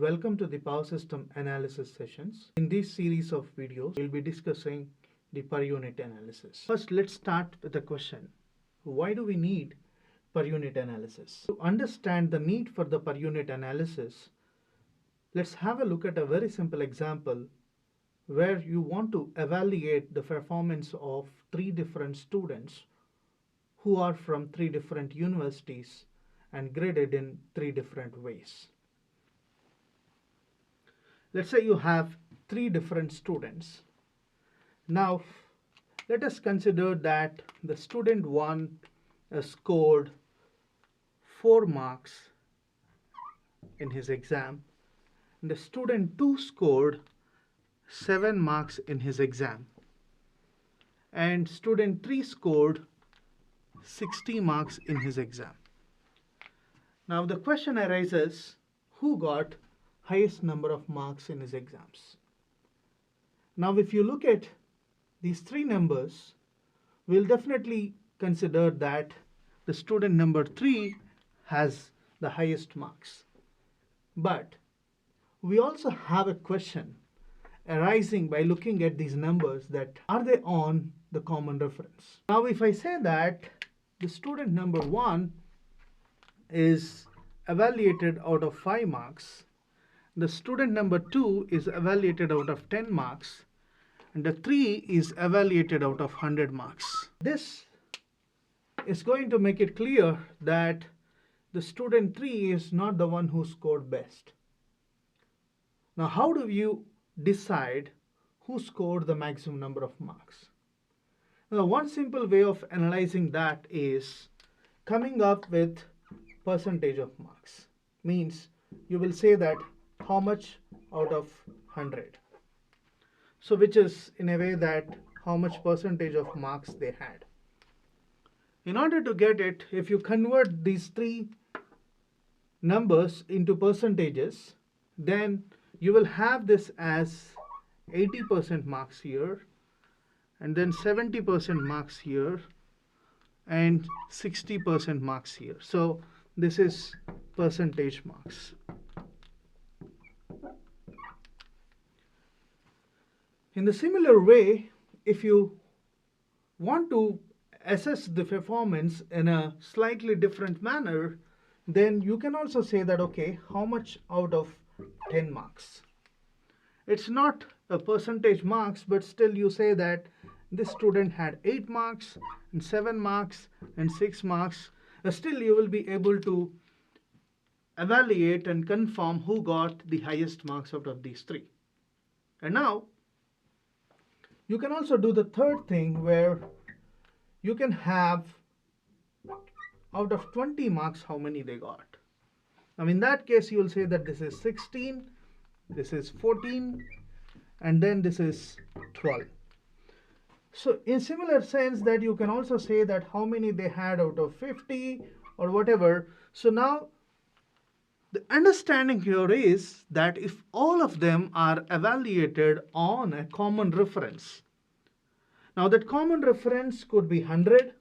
Welcome to the power system analysis sessions. In this series of videos, we'll be discussing the per unit analysis. First, let's start with the question. Why do we need per unit analysis? To understand the need for the per unit analysis, let's have a look at a very simple example where you want to evaluate the performance of three different students who are from three different universities and graded in three different ways. Let's say you have three different students. Now, let us consider that the student 1 scored 4 marks in his exam, and the student 2 scored 7 marks in his exam, and student 3 scored 60 marks in his exam. Now, the question arises, who got highest number of marks in his exams? Now, if you look at these three numbers, we'll definitely consider that the student number 3 has the highest marks. But we also have a question arising by looking at these numbers, that are they on the common reference? Now, if I say that the student number 1 is evaluated out of 5 marks, the student number 2 is evaluated out of 10 marks, and the 3 is evaluated out of 100 marks. This is going to make it clear that the student 3 is not the one who scored best. Now, how do you decide who scored the maximum number of marks? Now, one simple way of analyzing that is coming up with percentage of marks. Means you will say that how much out of 100. So which is in a way that how much percentage of marks they had. In order to get it, if you convert these three numbers into percentages, then you will have this as 80% marks here, and then 70% marks here, and 60% marks here. So this is percentage marks. In the similar way, if you want to assess the performance in a slightly different manner, then you can also say that, okay, how much out of 10 marks? It's not a percentage marks, but still you say that this student had 8 marks and 7 marks and 6 marks. Still you will be able to evaluate and confirm who got the highest marks out of these three. And now, you can also do the third thing where you can have out of 20 marks how many they got. Now in that case you will say that this is 16, this is 14, and then this is 12. So in similar sense that you can also say that how many they had out of 50 or whatever. So now the understanding here is that if all of them are evaluated on a common reference, now that common reference could be 100,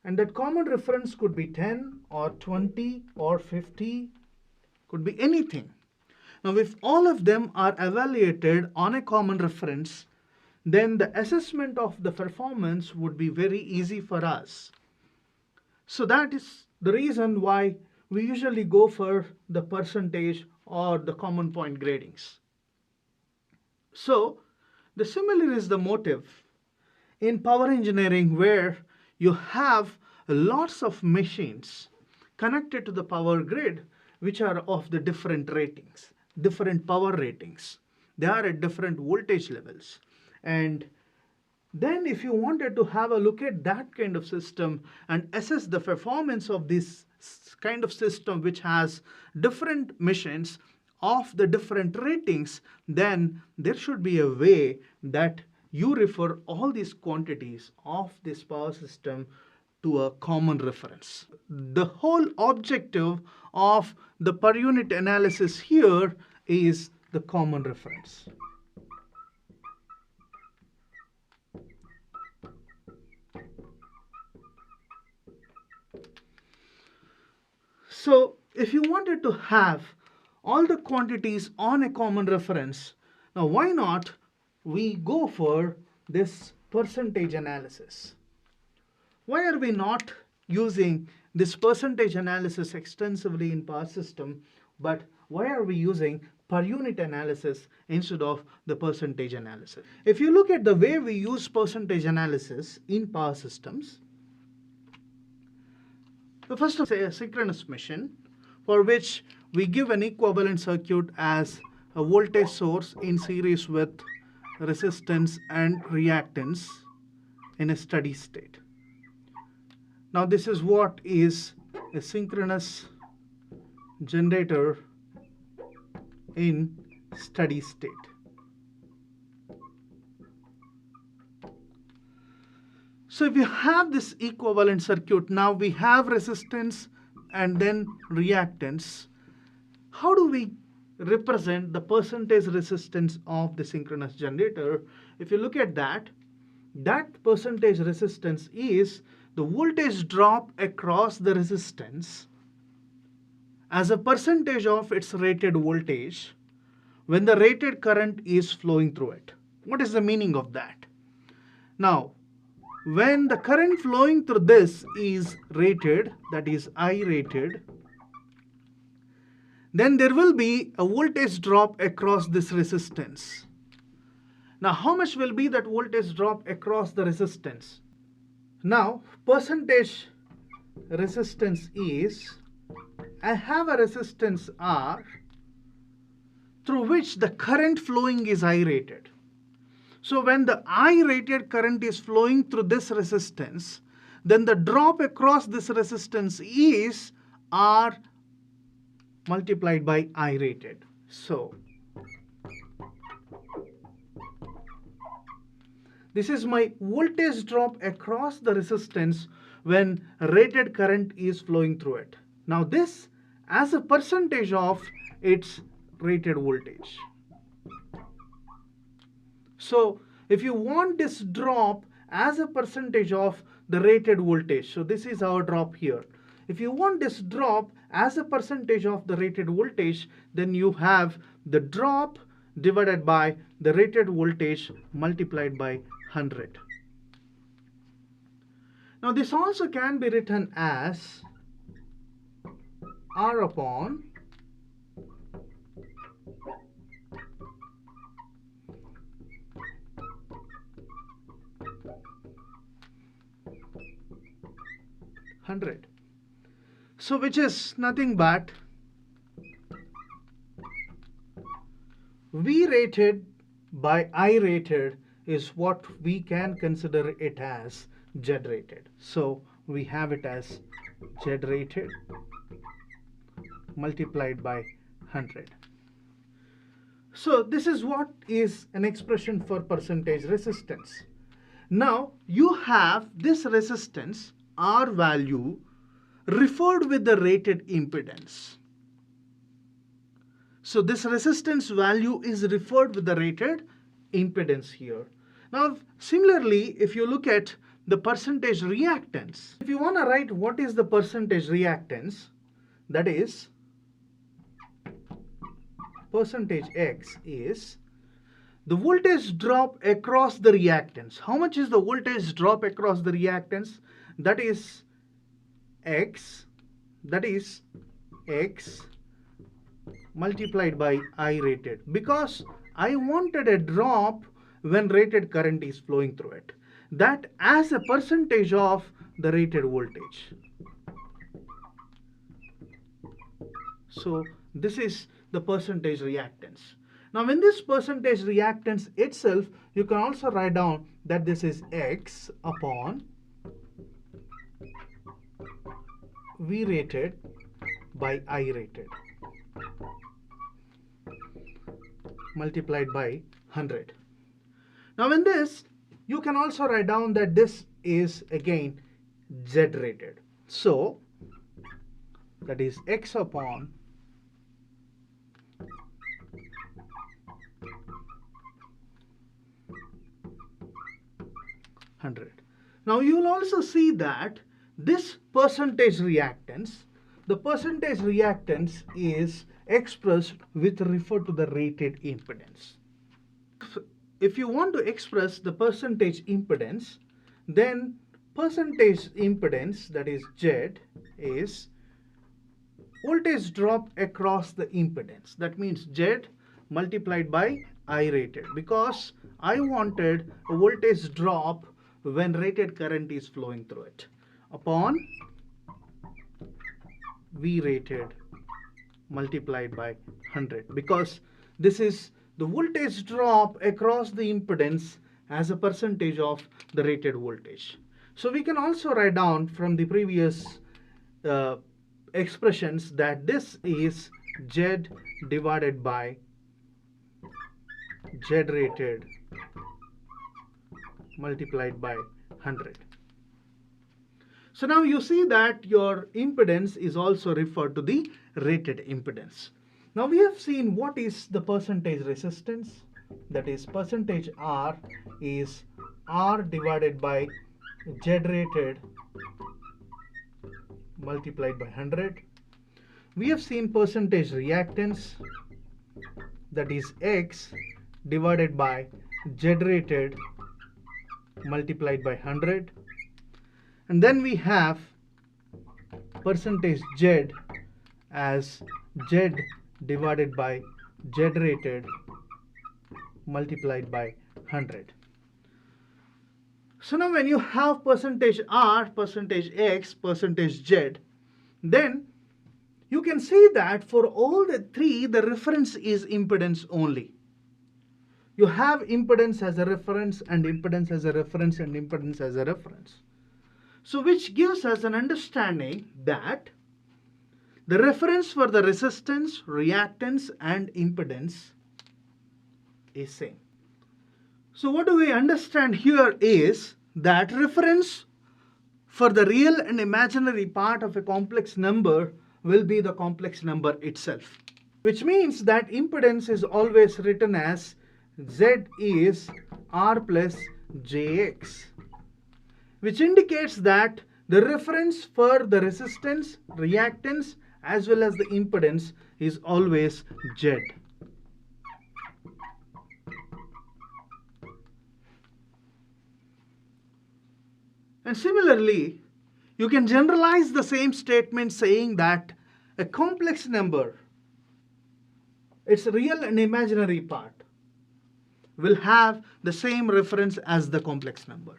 and that common reference could be 10 or 20 or 50, could be anything. Now if all of them are evaluated on a common reference, then the assessment of the performance would be very easy for us. So that is the reason why we usually go for the percentage or the common point gradings. So the similar is the motive in power engineering, where you have lots of machines connected to the power grid which are of the different ratings, different power ratings. They are at different voltage levels. And then if you wanted to have a look at that kind of system and assess the performance of this kind of system which has different machines of the different ratings, then there should be a way that you refer all these quantities of this power system to a common reference. The whole objective of the per unit analysis here is the common reference. So if you wanted to have all the quantities on a common reference. Now why not we go for this percentage analysis? Why are we not using this percentage analysis extensively in power system, but why are we using per unit analysis instead of the percentage analysis? If you look at the way we use percentage analysis in power systems, the first is a synchronous machine for which we give an equivalent circuit as a voltage source in series with resistance and reactance in a steady state. Now this is what is a synchronous generator in steady state. So if you have this equivalent circuit, now we have resistance and then reactance. How do we represent the percentage resistance of the synchronous generator? If you look at that, that percentage resistance is the voltage drop across the resistance as a percentage of its rated voltage when the rated current is flowing through it. What is the meaning of that? Now, when the current flowing through this is rated, that is I rated, then there will be a voltage drop across this resistance. Now, how much will be that voltage drop across the resistance? Now, percentage resistance is, I have a resistance R through which the current flowing is I rated. So when the I rated current is flowing through this resistance, then the drop across this resistance is R multiplied by I rated. So this is my voltage drop across the resistance when rated current is flowing through it. Now this as a percentage of its rated voltage. So if you want this drop as a percentage of the rated voltage, so this is our drop here. If you want this drop as a percentage of the rated voltage, then you have the drop divided by the rated voltage multiplied by 100. Now this also can be written as R upon hundred. So which is nothing but V rated by I rated is what we can consider it as Z rated. So we have it as Z rated multiplied by 100. So this is what is an expression for percentage resistance. Now you have this resistance R value referred with the rated impedance. So this resistance value is referred with the rated impedance here. Now similarly, if you look at the percentage reactance, if you want to write what is the percentage reactance, that is percentage X is the voltage drop across the reactance. How much is the voltage drop across the reactance? That is X multiplied by I rated, because I wanted a drop when rated current is flowing through it, that as a percentage of the rated voltage. So this is the percentage reactance. Now in this percentage reactance itself, you can also write down that this is X upon V rated by I rated multiplied by 100. Now in this, you can also write down that this is again Z rated. So that is X upon hundred. Now you will also see that this percentage reactance, the percentage reactance is expressed with refer to the rated impedance. If you want to express the percentage impedance, then percentage impedance, that is Z, is voltage drop across the impedance. That means Z multiplied by I rated, because I wanted a voltage drop when rated current is flowing through it, upon V rated multiplied by 100, because this is the voltage drop across the impedance as a percentage of the rated voltage. So we can also write down from the previous expressions that this is Z divided by Z rated multiplied by 100. So now you see that your impedance is also referred to the rated impedance. Now we have seen what is the percentage resistance, that is percentage R is R divided by Z rated multiplied by 100. We have seen percentage reactance, that is X divided by Z rated multiplied by 100. And then we have percentage Z as Z divided by Z rated multiplied by 100. So now when you have percentage R, percentage X, percentage Z, then you can see that for all the three, the reference is impedance only. You have impedance as a reference, and impedance as a reference, and impedance as a reference. So which gives us an understanding that the reference for the resistance, reactance, and impedance is same. So what do we understand here is that reference for the real and imaginary part of a complex number will be the complex number itself, which means that impedance is always written as Z is R plus Jx, which indicates that the reference for the resistance, reactance, as well as the impedance is always Z. And similarly, you can generalize the same statement saying that a complex number, its real and imaginary part, will have the same reference as the complex number.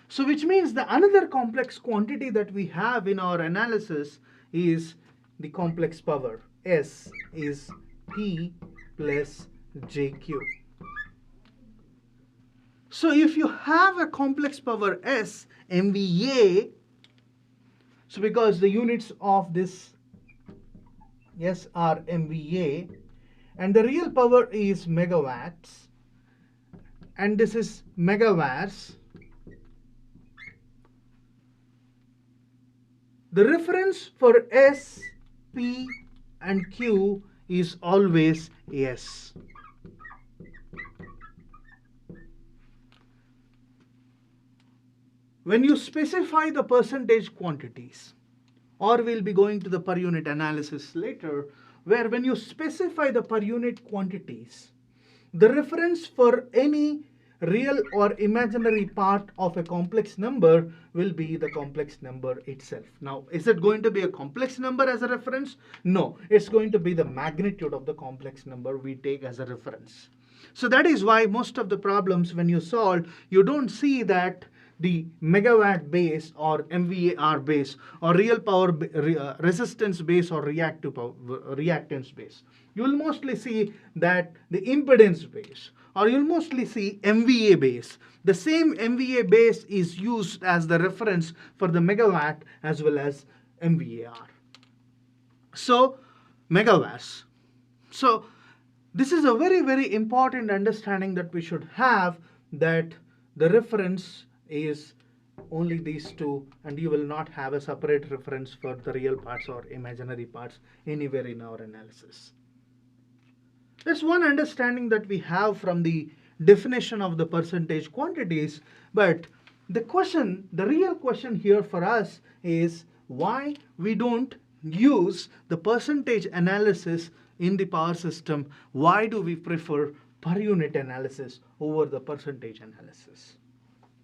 So which means the another complex quantity that we have in our analysis is the complex power. S is P plus JQ. So if you have a complex power S, MVA, so because the units of this S are MVA, and the real power is megawatts, and this is megawatts, the reference for S, P, and Q is always S. When you specify the percentage quantities, or we'll be going to the per unit analysis later, where when you specify the per unit quantities, the reference for any real or imaginary part of a complex number will be the complex number itself. Now, is it going to be a complex number as a reference? No, it's going to be the magnitude of the complex number we take as a reference. So that is why most of the problems when you solve, you don't see that the megawatt base or MVAR base or real power resistance base or reactance base. You will mostly see that the impedance base, or you'll mostly see MVA base. The same MVA base is used as the reference for the megawatt as well as MVAR. So megawatts. So this is a very, very important understanding that we should have, that the reference is only these two, and you will not have a separate reference for the real parts or imaginary parts anywhere in our analysis. That's one understanding that we have from the definition of the percentage quantities. But the real question here for us is why we don't use the percentage analysis in the power system, why do we prefer per unit analysis over the percentage analysis?